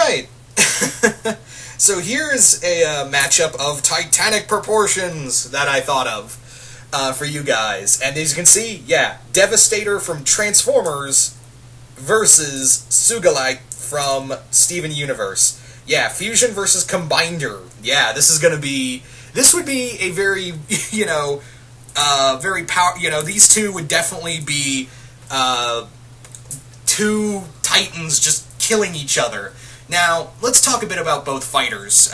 Alright, so here's a matchup of titanic proportions that I thought of for you guys. And as you can see, yeah, Devastator from Transformers versus Sugalite from Steven Universe. Yeah, Fusion versus Combinder. Yeah, this would be a very, very these two would definitely be two titans just killing each other. Now, let's talk a bit about both fighters.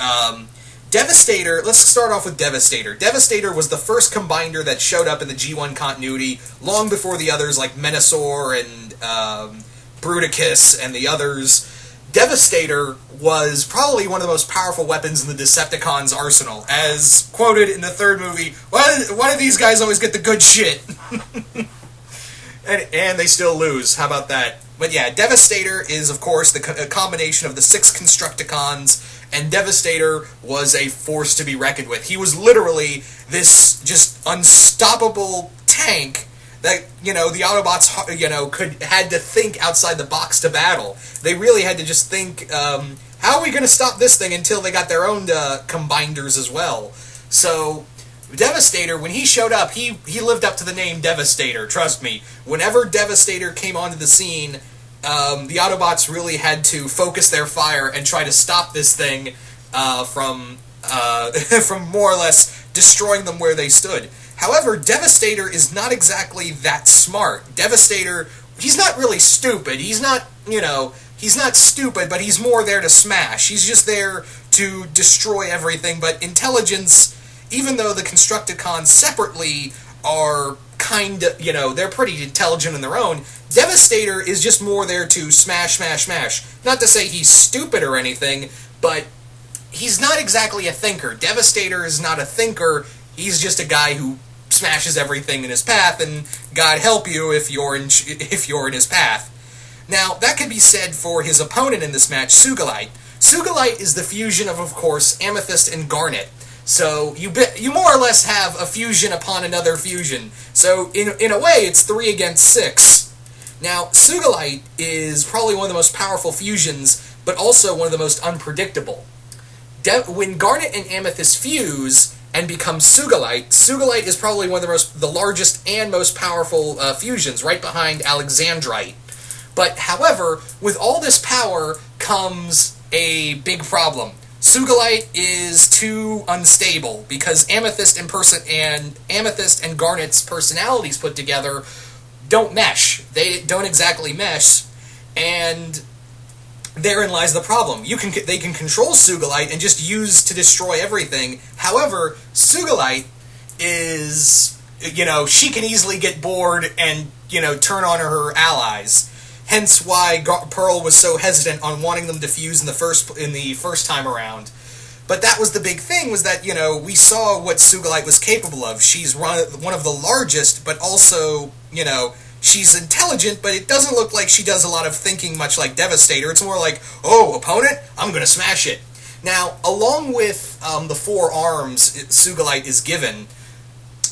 Devastator, let's start off with Devastator. Devastator was the first Combinder that showed up in the G1 continuity, long before the others like Menasor and Bruticus and the others. Devastator was probably one of the most powerful weapons in the Decepticons' arsenal. As quoted in the third movie, why do these guys always get the good shit? and they still lose. How about that? But yeah, Devastator is, of course, the combination of the 6 Constructicons, and Devastator was a force to be reckoned with. He was literally this just unstoppable tank that, the Autobots, had to think outside the box to battle. They really had to just think, how are we going to stop this thing, until they got their own Combinders as well. So Devastator, when he showed up, he lived up to the name Devastator, trust me. Whenever Devastator came onto the scene, the Autobots really had to focus their fire and try to stop this thing from more or less destroying them where they stood. However, Devastator is not exactly that smart. Devastator, he's not really stupid. He's not stupid, but he's more there to smash. He's just there to destroy everything, but intelligence, even though the Constructicons separately are they're pretty intelligent in their own, Devastator is just more there to smash, smash, smash. Not to say he's stupid or anything, but he's not exactly a thinker. Devastator is not a thinker, he's just a guy who smashes everything in his path, and God help you if you're in his path. Now, that could be said for his opponent in this match, Sugalite. Sugalite is the fusion of course, Amethyst and Garnet. So, you more or less have a fusion upon another fusion. So, in a way, it's 3 against 6. Now, Sugalite is probably one of the most powerful fusions, but also one of the most unpredictable. When Garnet and Amethyst fuse and become Sugalite, Sugalite is probably one of the largest and most powerful fusions, right behind Alexandrite. But, however, with all this power comes a big problem. Sugalite is too unstable, because Amethyst and Garnet's personalities put together don't mesh. They don't exactly mesh, and therein lies the problem. They can control Sugalite and just use to destroy everything. However, Sugalite is, she can easily get bored and, turn on her allies. Hence why Pearl was so hesitant on wanting them to fuse in the first time around. But that was the big thing, was that, we saw what Sugalite was capable of. She's one of the largest, but also, she's intelligent, but it doesn't look like she does a lot of thinking, much like Devastator. It's more like, oh, opponent, I'm going to smash it. Now, along with the 4 arms Sugalite is given,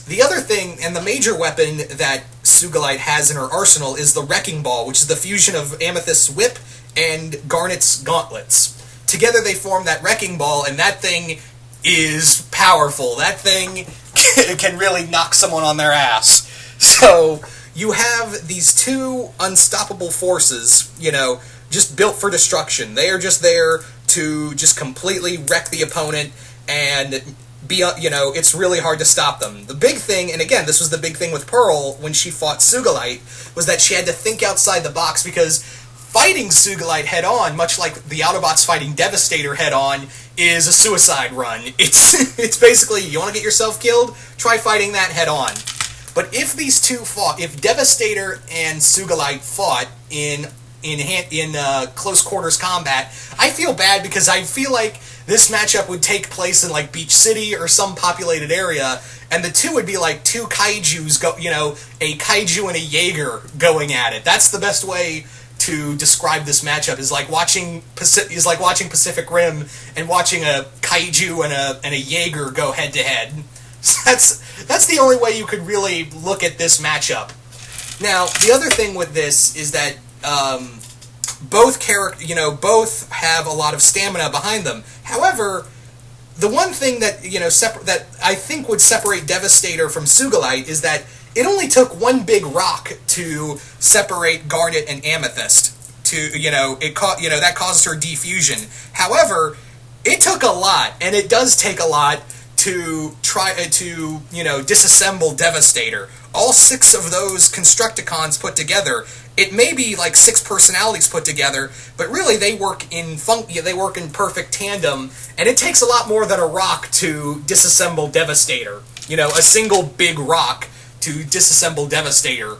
the other thing, and the major weapon that Sugalite has in her arsenal, is the Wrecking Ball, which is the fusion of Amethyst's whip and Garnet's gauntlets. Together they form that Wrecking Ball, and that thing is powerful. That thing can really knock someone on their ass. So, you have these 2 unstoppable forces, just built for destruction. They are just there to just completely wreck the opponent, and it's really hard to stop them. The big thing, and again, this was the big thing with Pearl when she fought Sugalite, was that she had to think outside the box, because fighting Sugalite head-on, much like the Autobots fighting Devastator head-on, is a suicide run. It's basically, you want to get yourself killed? Try fighting that head-on. But if these two fought, if Devastator and Sugalite fought in close quarters combat, I feel bad, because I feel like this matchup would take place in like Beach City or some populated area, and the two would be like 2 kaijus, a kaiju and a Jaeger going at it. That's the best way to describe this matchup, is like watching Pacific Rim and watching a kaiju and a Jaeger go head to head. That's the only way you could really look at this matchup. Now, the other thing with this is that both both have a lot of stamina behind them. However, the one thing that that I think would separate Devastator from Sugalite is that it only took one big rock to separate Garnet and Amethyst. That causes her defusion. However, it took a lot, and it does take a lot to try to disassemble Devastator. All 6 of those Constructicons put together, it may be like 6 personalities put together, but really they work in perfect tandem, and it takes a lot more than a rock to disassemble Devastator. A single big rock to disassemble Devastator.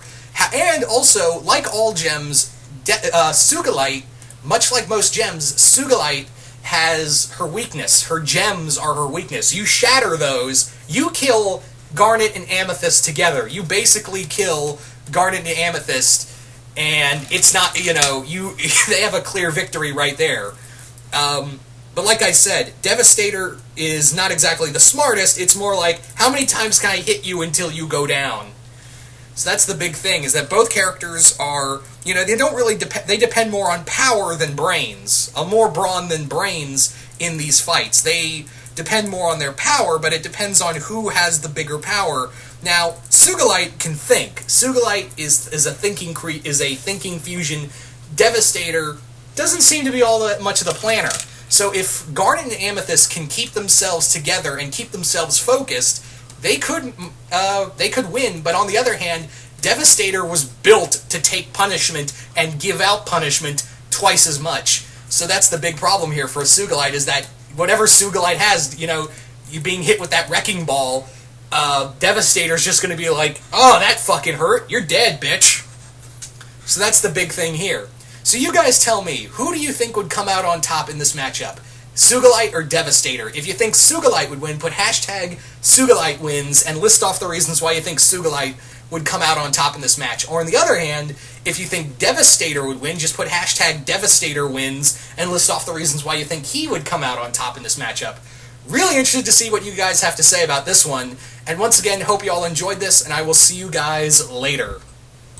And also, like all gems, Sugalite, much like most gems, Sugalite has her weakness. Her gems are her weakness. You shatter those, you kill Garnet and Amethyst together. You basically kill Garnet and Amethyst, and it's not, they have a clear victory right there. But like I said, Devastator is not exactly the smartest. It's more like, how many times can I hit you until you go down? So that's the big thing, is that both characters are, they don't really they depend more on power than brains. More brawn than brains in these fights. They depend more on their power, but it depends on who has the bigger power. Now, Sugalite can think. Sugalite is a thinking fusion. Devastator doesn't seem to be all that much of the planner. So if Garnet and Amethyst can keep themselves together and keep themselves focused, they could win. But on the other hand, Devastator was built to take punishment and give out punishment twice as much. So that's the big problem here for Sugalite, is that whatever Sugalite has, you being hit with that wrecking ball, Devastator's just going to be like, oh, that fucking hurt, you're dead, bitch. So that's the big thing here. So you guys tell me, who do you think would come out on top in this matchup? Sugalite or Devastator? If you think Sugalite would win, put hashtag Sugalite wins and list off the reasons why you think Sugalite would come out on top in this match. Or on the other hand, if you think Devastator would win, just put hashtag Devastator wins and list off the reasons why you think he would come out on top in this matchup. Really interested to see what you guys have to say about this one. And once again, hope you all enjoyed this, and I will see you guys later.